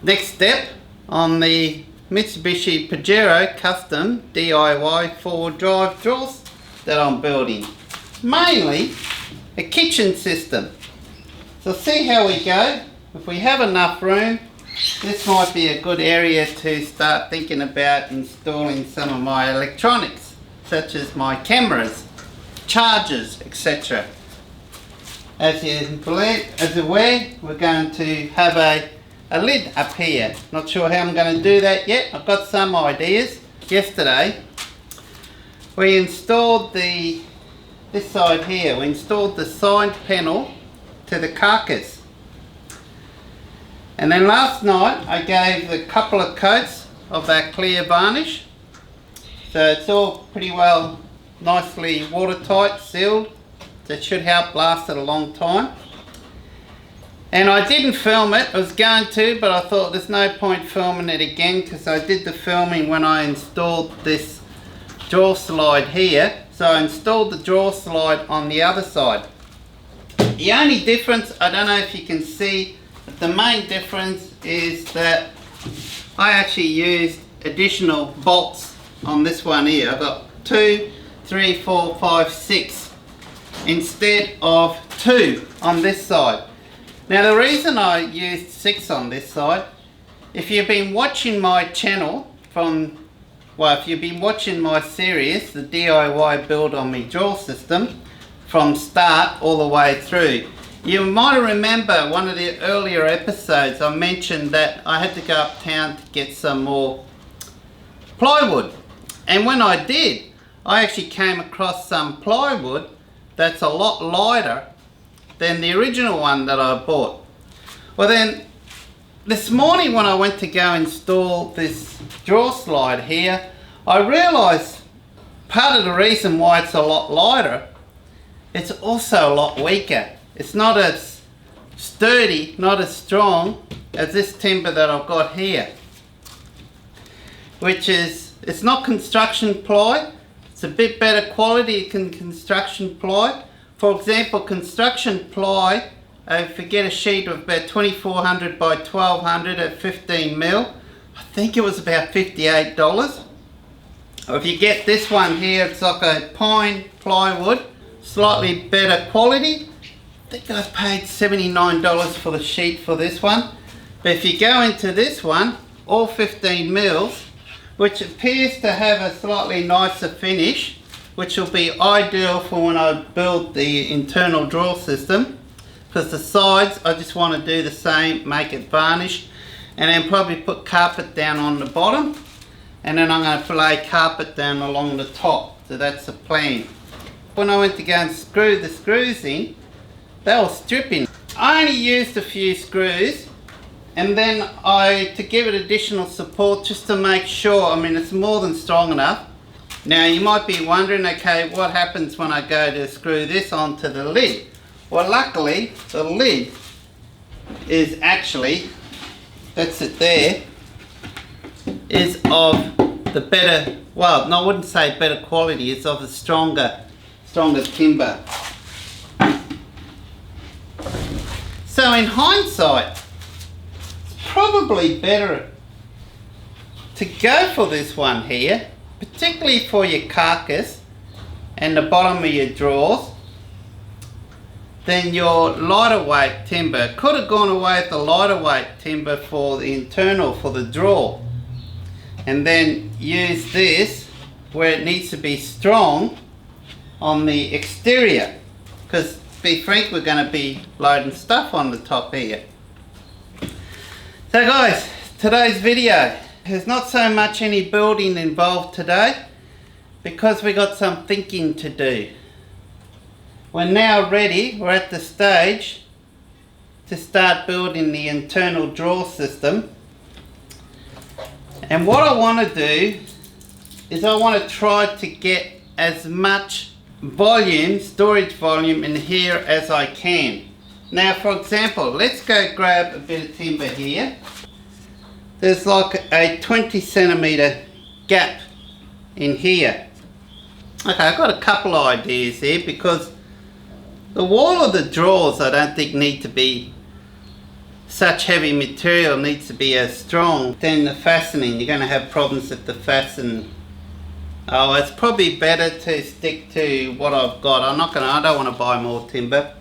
Next step on the Mitsubishi Pajero custom DIY four-wheel drive drills that I'm building. Mainly a kitchen system. So see how we go. If we have enough room, this might be a good area to start thinking about installing some of my electronics, such as my cameras, chargers, etc. As you're aware, we're going to have a lid up here. Not sure how I'm going to do that yet. I've got some ideas. Yesterday we installed this side here. We installed the side panel to the carcass. And then last night I gave a couple of coats of that clear varnish. So it's all pretty well nicely watertight, sealed. That should help last it a long time. And I didn't film it. I was going to, but I thought there's no point filming it again because I did the filming when I installed this drawer slide here. So I installed the drawer slide on the other side. The only difference, I don't know if you can see, but the main difference is that I actually used additional bolts on this one here. I've got 2, 3, 4, 5, 6 instead of 2 on this side. Now the reason I used 6 on this side, if you've been watching my channel if you've been watching my series, the DIY build on me drill system, from start all the way through, you might remember one of the earlier episodes I mentioned that I had to go uptown to get some more plywood. And when I did, I actually came across some plywood that's a lot lighter than the original one that I bought. Well then, this morning when I went to go install this drawer slide here, I realised part of the reason why it's a lot lighter, it's also a lot weaker. It's not as sturdy, not as strong as this timber that I've got here. It's not construction ply, it's a bit better quality than construction ply. For example, construction ply, if you get a sheet of about 2400 by 1200 at 15 mil, I think it was about $58. Or if you get this one here, it's like a pine plywood, slightly better quality. I think I paid $79 for the sheet for this one. But if you go into this one, all 15 mils, which appears to have a slightly nicer finish, which will be ideal for when I build the internal drill system, because the sides I just want to do the same, make it varnish, and then probably put carpet down on the bottom, and then I'm going to lay carpet down along the top. So that's the plan. When I went to go and screw the screws in, they were stripping. I only used a few screws, and then to give it additional support just to make sure, it's more than strong enough. Now you might be wondering, okay, what happens when I go to screw this onto the lid? Well, luckily the lid is actually, that's it there, is of the better, well, no, I wouldn't say better quality, it's of the stronger timber. So in hindsight, it's probably better to go for this one here, particularly for your carcass and the bottom of your drawers, than your lighter weight timber. Could have gone away with the lighter weight timber for the internal, for the drawer, and then use this where it needs to be strong on the exterior, because to be frank, we're going to be loading stuff on the top here. So guys, today's video, there's not so much any building involved today because we got some thinking to do. We're now ready, we're at the stage to start building the internal drawer system. And what I want to do is I want to try to get as much volume, storage volume in here as I can. Now for example, let's go grab a bit of timber here. There's like a 20 centimeter gap in here. Okay, I've got a couple of ideas here because the wall of the drawers I don't think need to be such heavy material needs to be as strong, then the fastening, you're going to have problems with the fasten. Oh, it's probably better to stick to what I've got. I don't want to buy more timber.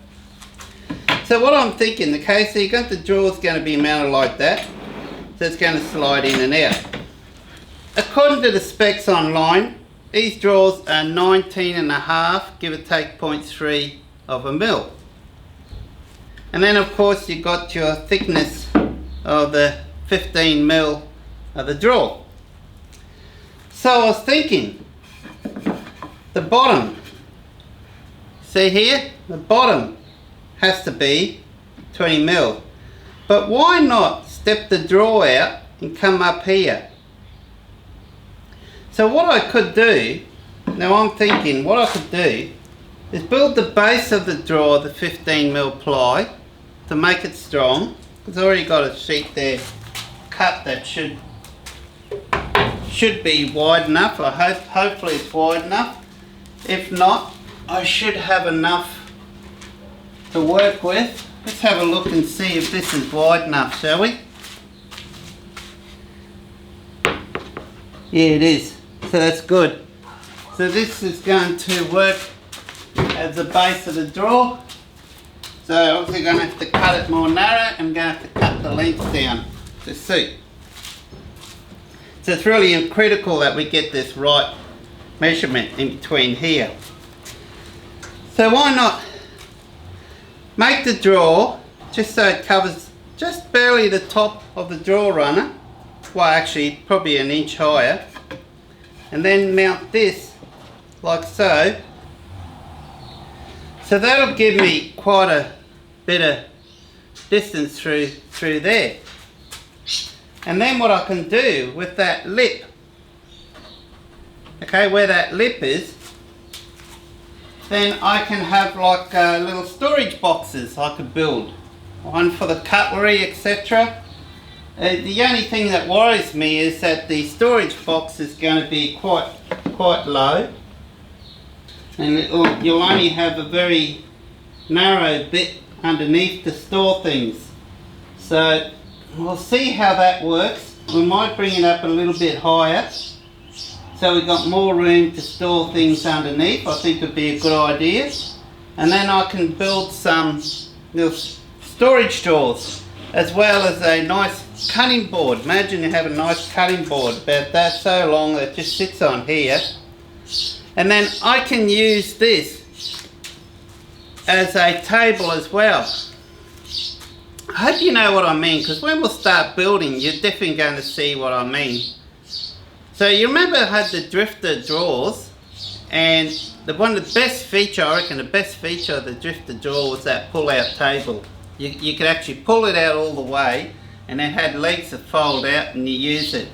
So what I'm thinking, okay, so you got the drawers going to be mounted like that, so it's going to slide in and out. According to the specs online, these drawers are 19.5, give or take 0.3 of a mil. And then of course you've got your thickness of the 15 mil of the drawer. So I was thinking, the bottom, see here, the bottom has to be 20 mil. But why not step the drawer out and come up here? So what I could do, now I'm thinking what I could do is build the base of the drawer, the 15 mil ply, to make it strong. It's already got a sheet there cut that should be wide enough. Hopefully it's wide enough. If not, I should have enough to work with. Let's have a look and see if this is wide enough, shall we? Yeah, it is. So that's good. So this is going to work as the base of the drawer. So obviously going to have to cut it more narrow and going to have to cut the length down to suit. So it's really critical that we get this right measurement in between here. So why not make the drawer just so it covers just barely the top of the drawer runner. Well, actually probably an inch higher. And then mount this like so. So that'll give me quite a bit of distance through there. And then what I can do with that lip, okay, where that lip is, then I can have like little storage boxes I could build. One for the cutlery, etc. The only thing that worries me is that the storage box is going to be quite low. And you'll only have a very narrow bit underneath to store things. So we'll see how that works. We might bring it up a little bit higher so we've got more room to store things underneath. I think would be a good idea. And then I can build some little storage drawers as well as a nice cutting board. Imagine you have a nice cutting board about that so long that it just sits on here. And then I can use this as a table as well. I hope you know what I mean, because when we'll start building, you're definitely going to see what I mean. So you remember I had the drifter drawers, and one of the best feature, I reckon the best feature of the drifter drawer was that pull-out table. You could actually pull it out all the way, and it had legs that fold out and you use it.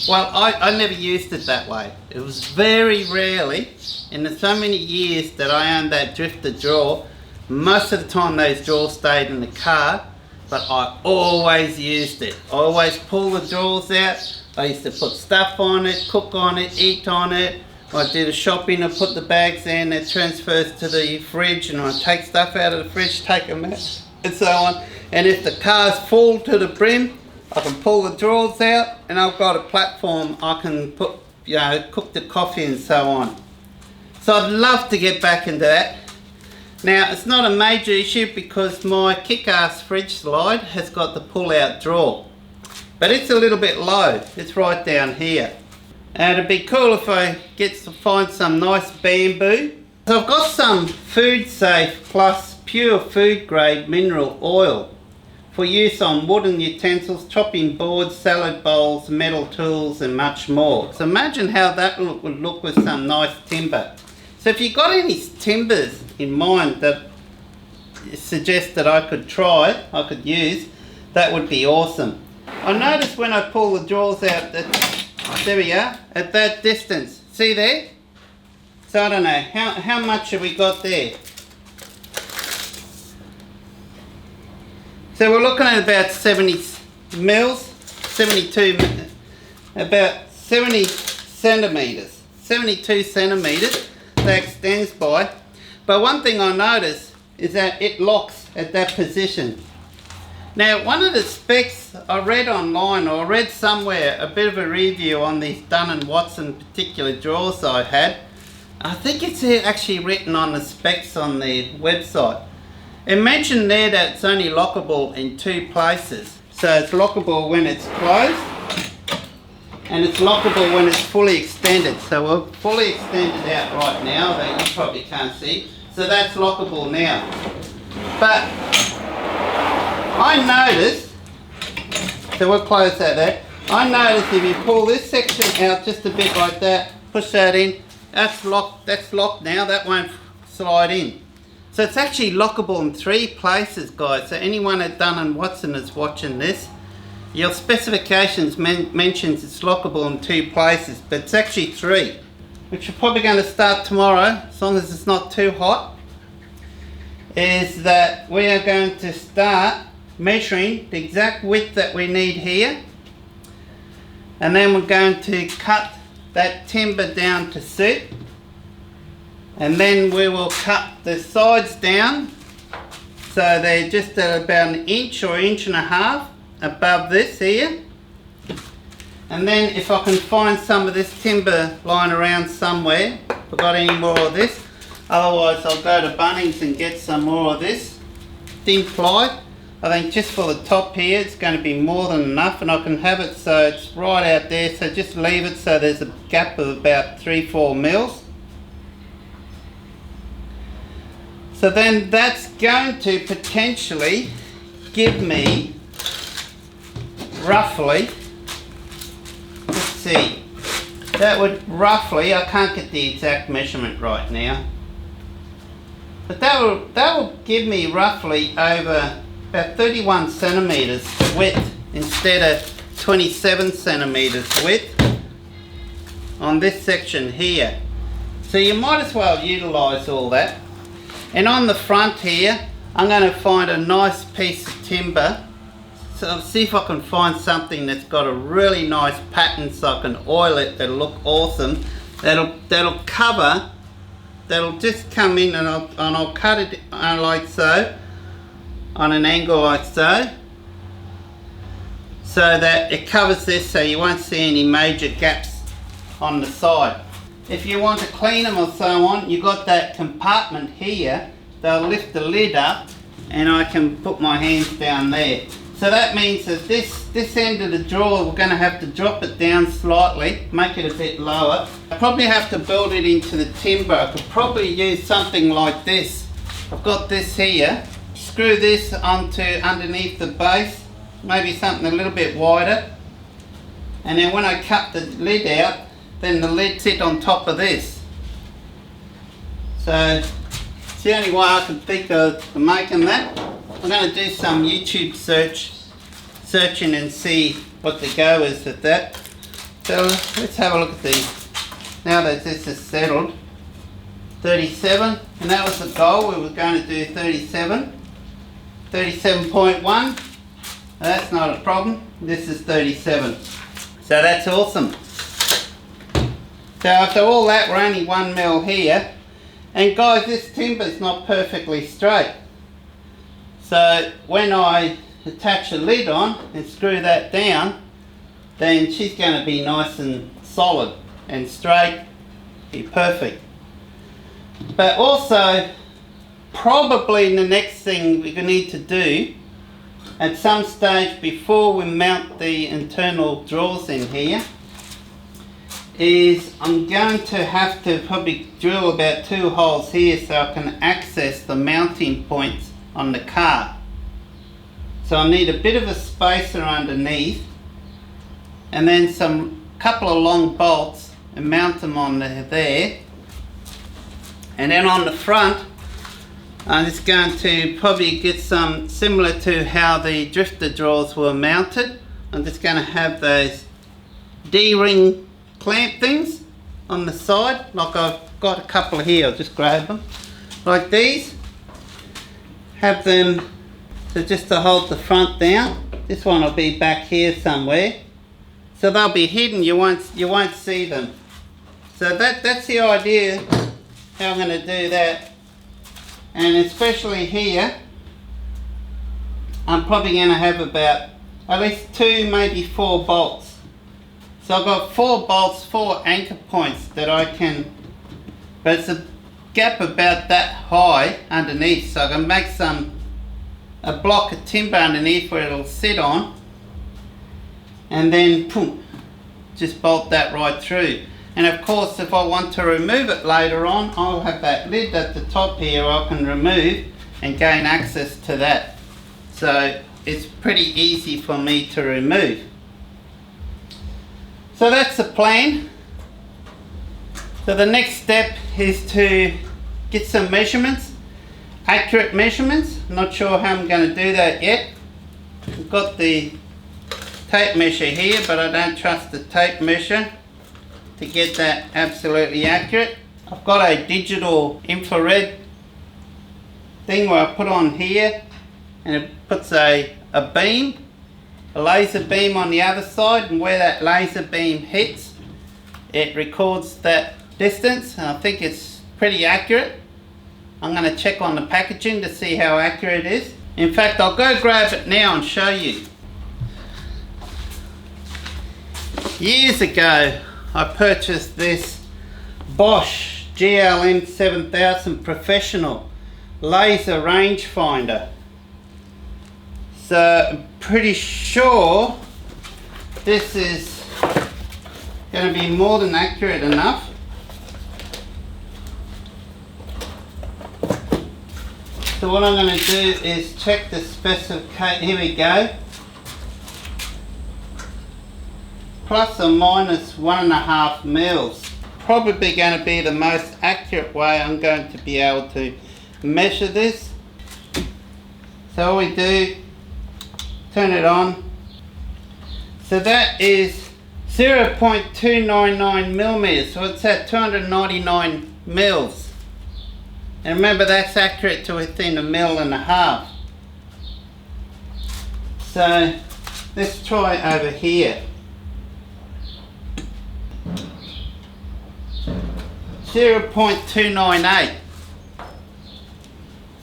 Well, I never used it that way. It was very rarely, in the so many years that I owned that drifter drawer, most of the time those drawers stayed in the car, but I always used it. I always pull the drawers out. I used to put stuff on it, cook on it, eat on it. I do the shopping and put the bags in, it transfers to the fridge, and I take stuff out of the fridge, take them out, and so on. And if the car's full to the brim, I can pull the drawers out, and I've got a platform I can put, cook the coffee and so on. So I'd love to get back into that. Now it's not a major issue because my kick-ass fridge slide has got the pull-out drawer, but it's a little bit low. It's right down here, and it'd be cool if I get to find some nice bamboo. So I've got some Food Safe Plus pure food grade mineral oil for use on wooden utensils, chopping boards, salad bowls, metal tools and much more. So imagine how that would look with some nice timber. So if you've got any timbers in mind that suggest that I could try, I could use, that would be awesome. I noticed when I pull the drawers out that, there we are, at that distance, see there? So I don't know, how much have we got there? So we're looking at about 70 mils, 72, about 70 centimetres, 72 centimetres that extends by. But one thing I noticed is that it locks at that position. Now, one of the specs I read online, or I read somewhere, a bit of a review on these Dun & Watson particular drawers I had. I think it's actually written on the specs on the website. It mentioned there that it's only lockable in 2 places. So it's lockable when it's closed, and it's lockable when it's fully extended. So we're fully extended out right now, that you probably can't see. So that's lockable now. But I noticed, so we'll close that there. I noticed if you pull this section out just a bit like that, push that in, that's locked now, that won't slide in. So it's actually lockable in 3 places, guys. So anyone at Dun & Watson is watching this, your specifications mentions it's lockable in 2 places, but it's actually 3, which we're probably going to start tomorrow, as long as it's not too hot, is that we are going to start measuring the exact width that we need here, and then we're going to cut that timber down to suit, and then we will cut the sides down so they're just at about 1 inch or 1.5 inches above this here. And then if I can find some of this timber lying around somewhere, if I've got any more of this, otherwise I'll go to Bunnings and get some more of this thin ply. I think just for the top here it's going to be more than enough, and I can have it so it's right out there, so just leave it so there's a gap of about 3-4 mils. So then that's going to potentially give me roughly, let's see, that would roughly, I can't get the exact measurement right now, but that will give me roughly over about 31 centimeters width instead of 27 centimeters width on this section here. So you might as well utilize all that. And on the front here, I'm going to find a nice piece of timber. So I'll see if I can find something that's got a really nice pattern so I can oil it, that'll look awesome. That'll cover, that'll just come in, and I'll cut it like so, on an angle like so, so that it covers this so you won't see any major gaps on the side. If you want to clean them or so on, you've got that compartment here. They'll lift the lid up and I can put my hands down there. So that means that this end of the drawer, we're going to have to drop it down slightly, make it a bit lower. I probably have to build it into the timber. I could probably use something like this. I've got this here. Screw this onto underneath the base, maybe something a little bit wider. And then when I cut the lid out, then the lid sit on top of this. So it's the only way I can think of making that. I'm going to do some YouTube searching and see what the go is with that. So let's have a look at these. Now that this is settled, 37, and that was the goal. We were going to do 37, 37.1. That's not a problem. This is 37. So that's awesome. So after all that, we're only 1 mil here. And guys, this timber's not perfectly straight. So when I attach a lid on and screw that down, then she's going to be nice and solid and straight, be perfect. But also, probably the next thing we need to do at some stage before we mount the internal drawers in here is I'm going to have to probably drill about 2 holes here so I can access the mounting points on the car. So I need a bit of a spacer underneath, and then some couple of long bolts and mount them on there. And then on the front, I'm just going to probably get some similar to how the drifter drawers were mounted. I'm just going to have those D-ring clamp things on the side, like I've got a couple here. I'll just grab them like these, have them so just to hold the front down. This one will be back here somewhere, so they'll be hidden, you won't see them. So that's the idea how I'm going to do that. And especially here I'm probably going to have about at least 2, maybe 4 bolts. So I've got 4 bolts, 4 anchor points that I can, but it's a gap about that high underneath, so I can make a block of timber underneath where it'll sit on, and then boom, just bolt that right through. And of course, if I want to remove it later on, I'll have that lid at the top here I can remove and gain access to that. So it's pretty easy for me to remove. So that's the plan. So the next step is to get some measurements, accurate measurements. Not sure how I'm going to do that yet. I've got the tape measure here, but I don't trust the tape measure to get that absolutely accurate. I've got a digital infrared thing where I put on here, and it puts a beam, a laser beam on the other side, and where that laser beam hits, it records that distance, and I think it's pretty accurate. I'm going to check on the packaging to see how accurate it is. In fact, I'll go grab it now and show you. Years ago, I purchased this Bosch GLM 7000 Professional laser rangefinder. So I'm pretty sure this is going to be more than accurate enough. So what I'm going to do is check the specification. Here we go. Plus or minus 1.5 mils. Probably going to be the most accurate way I'm going to be able to measure this. So all we do, turn it on. So that is 0.299 millimeters. So it's at 299 mils. And remember, that's accurate to within 1.5 mils. So let's try over here. 0.298.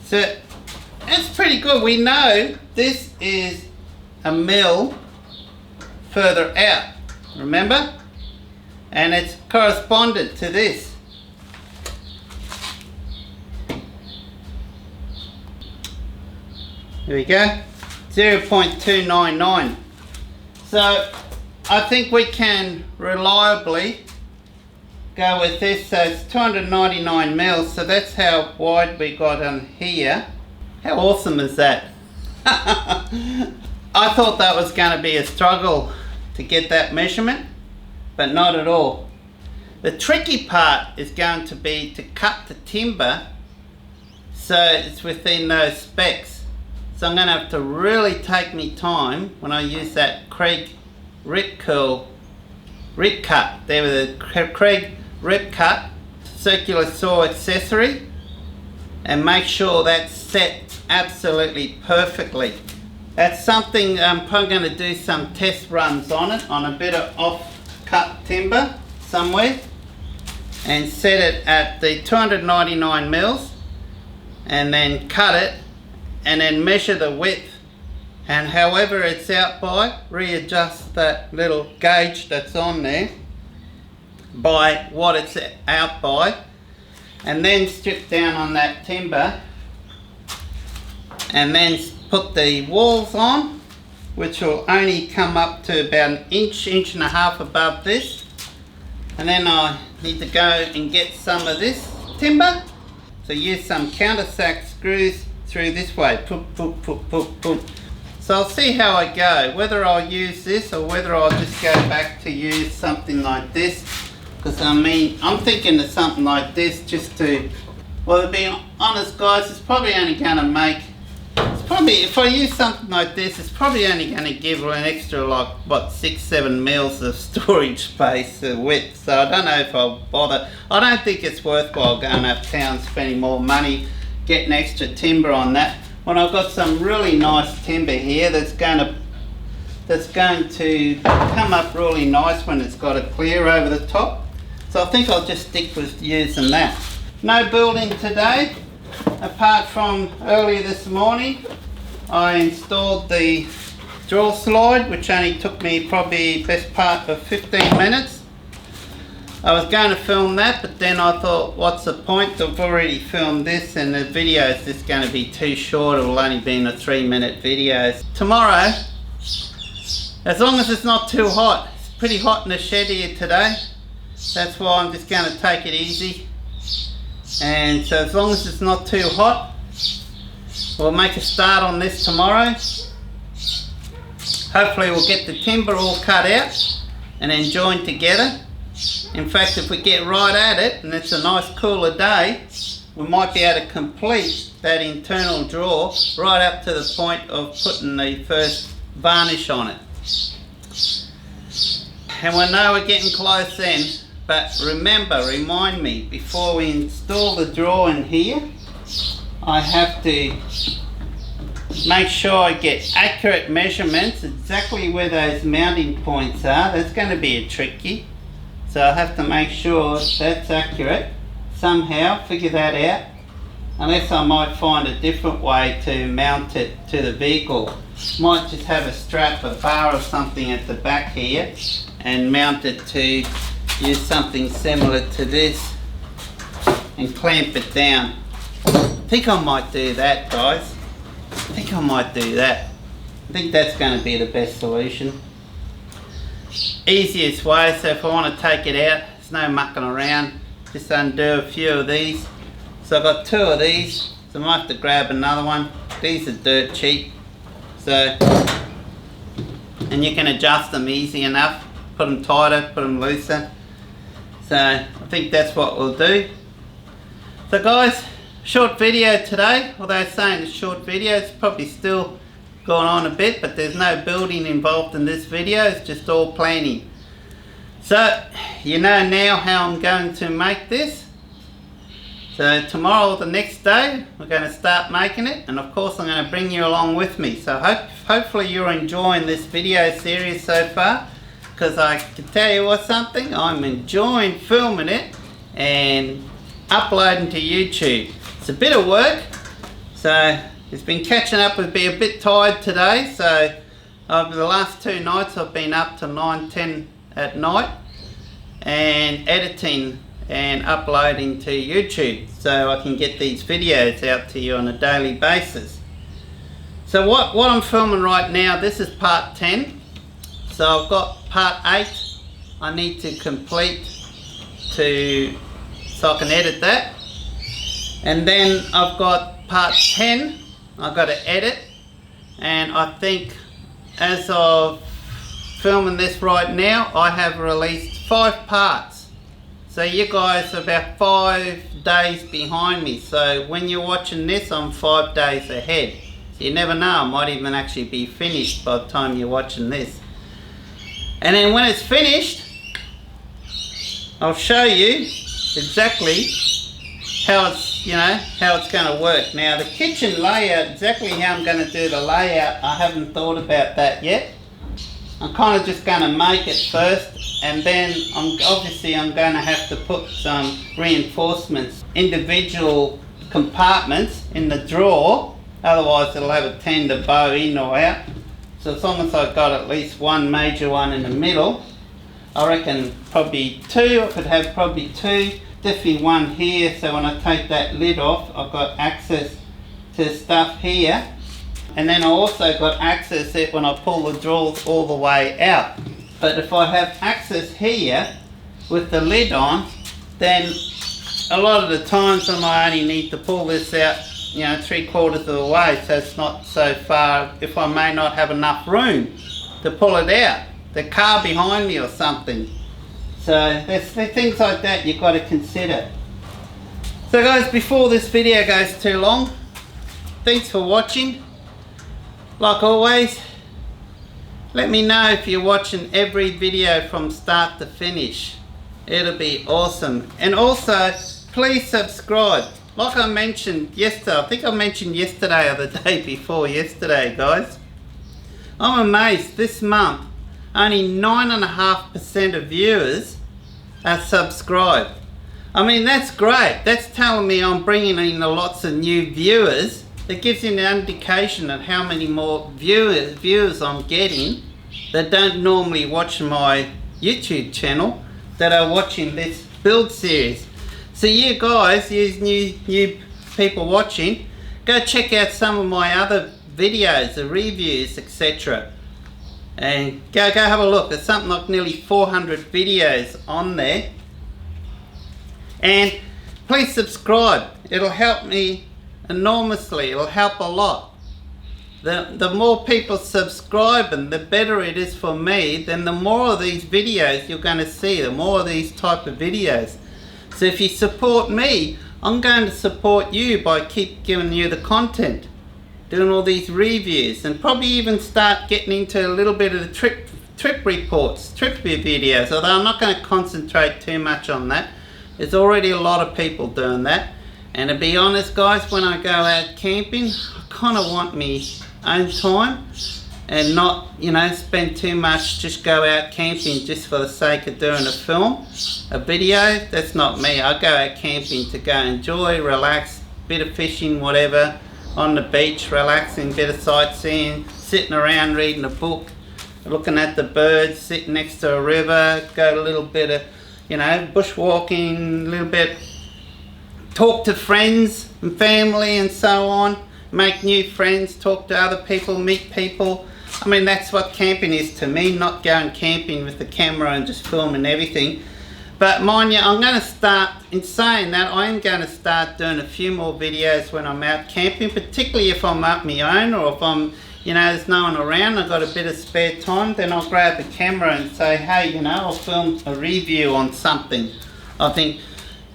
So that's pretty good. We know this is a mil further out, remember? And it's corresponded to this. There we go, 0.299. So I think we can reliably go with this. So it's 299 mils, so that's how wide we got on here. How awesome is that? I thought that was going to be a struggle to get that measurement, but not at all. The tricky part is going to be to cut the timber so it's within those specs. So I'm going to have to really take me time when I use that Craig rip cut. There with the Craig rip cut circular saw accessory, and make sure that's set absolutely perfectly. That's something I'm probably going to do some test runs on it, on a bit of off-cut timber somewhere, and set it at the 299 mils, and then cut it, and then measure the width, and however it's out by, readjust that little gauge that's on there by what it's out by, and then strip down on that timber, and then put the walls on, which will only come up to about an inch, inch and a half above this. And then I need to go and get some of this timber. So use some countersunk screws through this way. Poop, poop, poop, poop, poop. So I'll see how I go, whether I'll use this or whether I'll just go back to use something like this. Because I mean, I'm thinking of something like this just to, well, to be honest guys, it's probably only going to make, if I use something like this, it's probably only going to give an extra, like, what, 6-7 mils of storage space width. So I don't know if I'll bother. I don't think it's worthwhile going uptown spending more money getting extra timber on that, when I've got some really nice timber here that's going to come up really nice when it's got a clear over the top. So I think I'll just stick with using that. No building today, apart from earlier this morning I installed the drawer slide, which only took me probably best part of 15 minutes. I was going to film that, but then I thought, what's the point? I've already filmed this and the video is just going to be too short. It'll only be in a 3-minute video. Tomorrow, as long as it's not too hot, it's pretty hot in the shed here today. That's why I'm just going to take it easy. And so as long as it's not too hot, we'll make a start on this tomorrow. Hopefully we'll get the timber all cut out and then joined together. In fact, if we get right at it and it's a nice cooler day, we might be able to complete that internal drawer right up to the point of putting the first varnish on it. And we know we're getting close then, but remember, remind me, before we install the drawer in here, I have to make sure I get accurate measurements, exactly where those mounting points are. That's going to be a tricky. So I have to make sure that's accurate. Somehow figure that out. Unless I might find a different way to mount it to the vehicle. Might just have a strap, a bar or something at the back here and mount it to use something similar to this and clamp it down. I think I might do that, guys. I think I might do that. I think that's going to be the best solution. Easiest way, so if I want to take it out, there's no mucking around, just undo a few of these. So I've got 2 of these, so I might have to grab another one. These are dirt cheap, so, and you can adjust them easy enough, put them tighter, put them looser. So I think that's what we'll do. So guys, short video today, although saying it's short video, it's probably still going on a bit, but there's no building involved in this video, it's just all planning. So you know now how I'm going to make this. So tomorrow or the next day we're going to start making it, and of course I'm going to bring you along with me. So hopefully you're enjoying this video series so far, because I can tell you what, something, I'm enjoying filming it and uploading to YouTube. It's a bit of work, so it's been catching up with me, a bit tired today, so over the last 2 nights I've been up to 9, 10 at night and editing and uploading to YouTube so I can get these videos out to you on a daily basis. So what I'm filming right now, this is part 10. So I've got part 8 I need to complete so I can edit that. And then I've got part 10 I've got to edit, and I think as of filming this right now I have released 5 parts. So you guys are about 5 days behind me, so when you're watching this I'm 5 days ahead. So you never know, I might even actually be finished by the time you're watching this. And then when it's finished I'll show you exactly how it's, how it's going to work. Now the kitchen layout, exactly how I'm going to do the layout, I haven't thought about that yet. I'm kind of just going to make it first, and then I'm going to have to put some reinforcements, individual compartments in the drawer, otherwise it'll have a tend to bow in or out. So as long as I've got at least one major one in the middle, I reckon probably 2, I could have probably 2. Definitely one here, so when I take that lid off I've got access to stuff here, and then I also got access it when I pull the drawers all the way out. But if I have access here with the lid on, then a lot of the times I might only need to pull this out 3/4 of the way, so it's not so far, if I may not have enough room to pull it out, the car behind me or something. So there's things like that you've got to consider. So guys, before this video goes too long, thanks for watching. Like always, let me know if you're watching every video from start to finish. It'll be awesome. And also, please subscribe. Like I mentioned yesterday, I think I mentioned yesterday or the day before yesterday, guys. I'm amazed, this month, only 9.5% of viewers are subscribed. I mean, that's great. That's telling me I'm bringing in lots of new viewers it gives you an indication of how many more viewers I'm getting that don't normally watch my YouTube channel, that are watching this build series. So you guys, you new people watching, go check out some of my other videos, the reviews, etc. And go have a look. There's something like nearly 400 videos on there. And please subscribe. It'll help me enormously. It'll help a lot. The more people subscribe, and the better it is for me, then the more of these videos you're going to see, the more of these type of videos. So if you support me, I'm going to support you by keep giving you the content, doing all these reviews, and probably even start getting into a little bit of the trip reports, trip videos, although I'm not going to concentrate too much on that. There's already a lot of people doing that. And to be honest guys, when I go out camping, I kind of want me own time and not, you know, spend too much, just go out camping just for the sake of doing a film, a video. That's not me. I go out camping to go enjoy, relax, bit of fishing, whatever, on the beach, relaxing, bit of sightseeing, sitting around reading a book, looking at the birds, sitting next to a river, go a little bit of, you know, bushwalking, a little bit, talk to friends and family and so on, make new friends, talk to other people, meet people. I mean, that's what camping is to me, not going camping with the camera and just filming everything. But mind you, I'm going to start, in saying that, I am going to start doing a few more videos when I'm out camping, particularly if I'm up my own, or if I'm, you know, there's no one around, I've got a bit of spare time, then I'll grab the camera and say, hey, you know, I'll film a review on something. I think,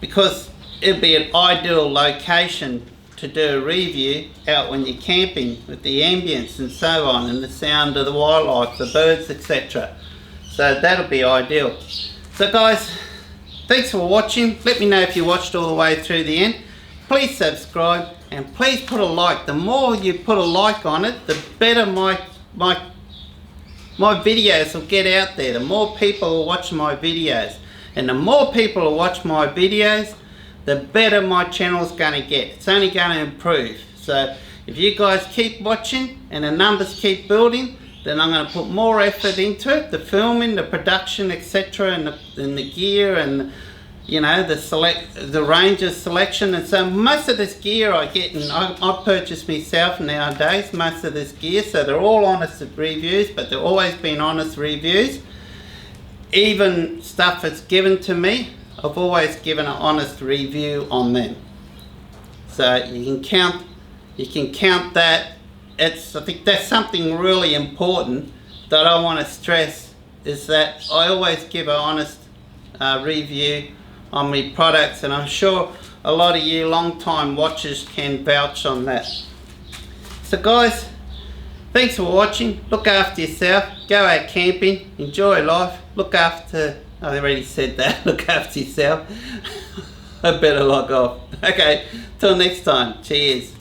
because it'd be an ideal location to do a review out when you're camping, with the ambience and so on, and the sound of the wildlife, the birds, etc. So that'll be ideal. So guys, thanks for watching. Let me know if you watched all the way through the end. Please subscribe and please put a like. The more you put a like on it, the better my videos will get out there. The more people will watch my videos, and the more people will watch my videos, the better my channel is going to get. It's only going to improve. So if you guys keep watching and the numbers keep building, then I'm going to put more effort into it, the filming, the production, etc., and the gear, and you know, the Ranger selection. And so most of this gear I get, and I purchase myself nowadays, most of this gear, so they're all honest reviews, but they've always been honest reviews. Even stuff that's given to me, I've always given an honest review on them. So you can count that. I think that's something really important that I want to stress, is that I always give an honest review on my products, and I'm sure a lot of you long time watchers can vouch on that. So guys, thanks for watching. Look after yourself, go out camping, enjoy life, look after, I already said that, look after yourself. I better log off. Okay, till next time, cheers.